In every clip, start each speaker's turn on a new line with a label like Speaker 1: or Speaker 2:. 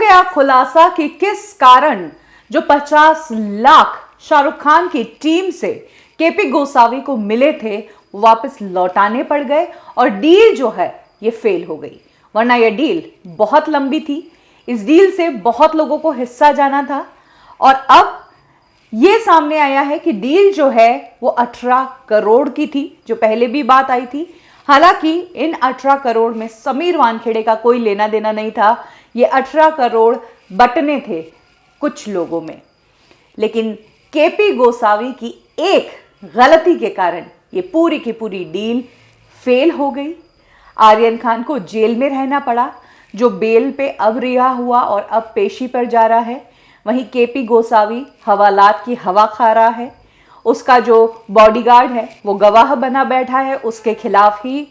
Speaker 1: गया खुलासा कि किस कारण जो 50 लाख शाहरुख खान की टीम से केपी गोसावी को मिले थे वो वापस लौटाने पड़ गए और डील जो है ये फेल हो गई। वरना यह डील बहुत लंबी थी, इस डील से बहुत लोगों को हिस्सा जाना था और अब ये सामने आया है कि डील जो है वो 18 करोड़ की थी, जो पहले भी बात आई थी। हालांकि इन 18 करोड़ में समीर वानखेड़े का कोई लेना देना नहीं था, ये 18 करोड़ बटने थे कुछ लोगों में। लेकिन केपी गोसावी की एक गलती के कारण ये पूरी की पूरी डील फेल हो गई। आर्यन खान को जेल में रहना पड़ा, जो बेल पे अब रिहा हुआ और अब पेशी पर जा रहा है। वहीं केपी गोसावी हवालात की हवा खा रहा है। उसका जो बॉडीगार्ड है वो गवाह बना बैठा है उसके खिलाफ ही।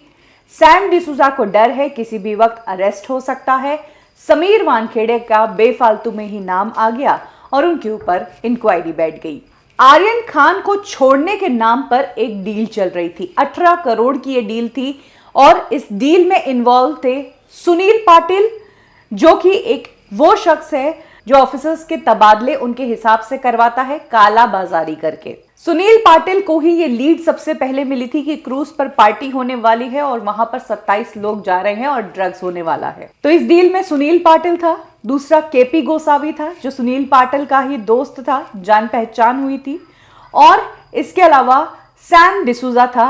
Speaker 1: सैम डिसूजा को डर है किसी भी वक्त अरेस्ट हो सकता है। समीर वानखेड़े का बेफालतू में ही नाम आ गया और उनके ऊपर इंक्वायरी बैठ गई। आर्यन खान को छोड़ने के नाम पर एक डील चल रही थी, 18 करोड़ की ये डील थी और इस डील में इन्वॉल्व थे सुनील पाटिल, जो कि एक वो शख्स है जो ऑफिसर्स के तबादले उनके हिसाब से करवाता है काला बाजारी करके। सुनील पाटिल को ही ये लीड सबसे पहले मिली थी कि क्रूज पर पार्टी होने वाली है और वहां पर 27 लोग जा रहे हैं और ड्रग्स होने वाला है। तो इस डील में सुनील पाटिल था, दूसरा केपी गोसावी था जो सुनील पाटिल का ही दोस्त था, जान पहचान हुई थी, और इसके अलावा सैम डिसूजा था।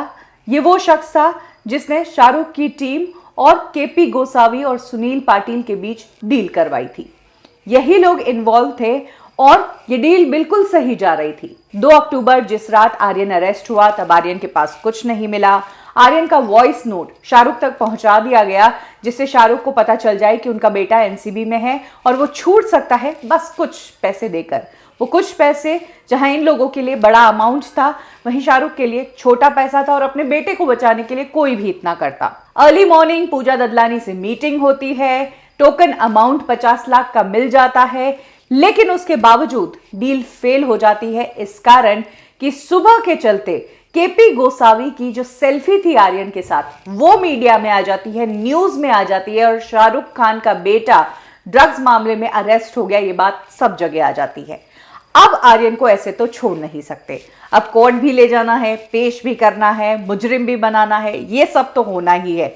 Speaker 1: ये वो शख्स था जिसने शाहरुख की टीम और केपी गोसावी और सुनील पाटिल के बीच डील करवाई थी। यही लोग इन्वॉल्व थे और ये डील बिल्कुल सही जा रही थी। 2 अक्टूबर जिस रात आर्यन अरेस्ट हुआ तब आर्यन के पास कुछ नहीं मिला। आर्यन का वॉइस नोट शाहरुख तक पहुंचा दिया गया जिससे शाहरुख को पता चल जाए कि उनका बेटा एनसीबी में है और वो छूट सकता है बस कुछ पैसे देकर। वो कुछ पैसे जहां इन लोगों के लिए बड़ा अमाउंट था, वहीं शाहरुख के लिए छोटा पैसा था और अपने बेटे को बचाने के लिए कोई भी इतना करता। अर्ली मॉर्निंग पूजा ददलानी से मीटिंग होती है, टोकन अमाउंट 50 लाख का मिल जाता है, लेकिन उसके बावजूद डील फेल हो जाती है इस कारण कि सुबह के चलते केपी गोसावी की जो सेल्फी थी आर्यन के साथ वो मीडिया में आ जाती है, न्यूज में आ जाती है और शाहरुख खान का बेटा ड्रग्स मामले में अरेस्ट हो गया, ये बात सब जगह आ जाती है। अब आर्यन को ऐसे तो छोड़ नहीं सकते, अब कोर्ट भी ले जाना है, पेश भी करना है, मुजरिम भी बनाना है, ये सब तो होना ही है।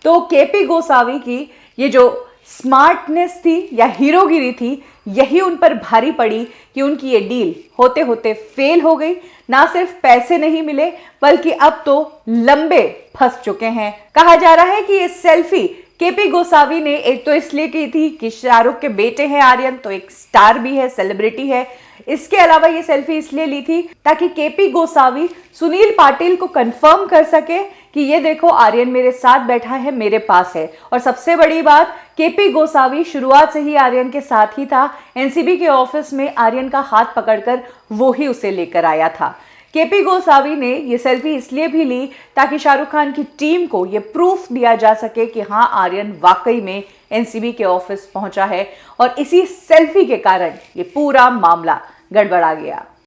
Speaker 1: तो केपी गोसावी की ये जो स्मार्टनेस थी या हीरोगिरी थी, यही उन पर भारी पड़ी कि उनकी ये डील होते होते फेल हो गई। ना सिर्फ पैसे नहीं मिले बल्कि अब तो लंबे फंस चुके हैं। कहा जा रहा है कि ये सेल्फी केपी गोसावी ने एक तो इसलिए की थी कि शाहरुख के बेटे हैं आर्यन, तो एक स्टार भी है, सेलिब्रिटी है। इसके अलावा ये सेल्फी इसलिए ली थी ताकि केपी गोसावी सुनील पाटिल को कंफर्म कर सके कि ये देखो आर्यन मेरे साथ बैठा है, मेरे पास है। और सबसे बड़ी बात, केपी गोसावी शुरुआत से ही आर्यन के साथ ही था। एनसीबी के ऑफिस में आर्यन का हाथ पकड़कर वो ही उसे लेकर आया था। केपी गोसावी ने ये सेल्फी इसलिए भी ली ताकि शाहरुख खान की टीम को ये प्रूफ दिया जा सके कि हाँ आर्यन वाकई में एनसीबी के ऑफिस पहुंचा है, और इसी सेल्फी के कारण ये पूरा मामला गड़बड़ा गया।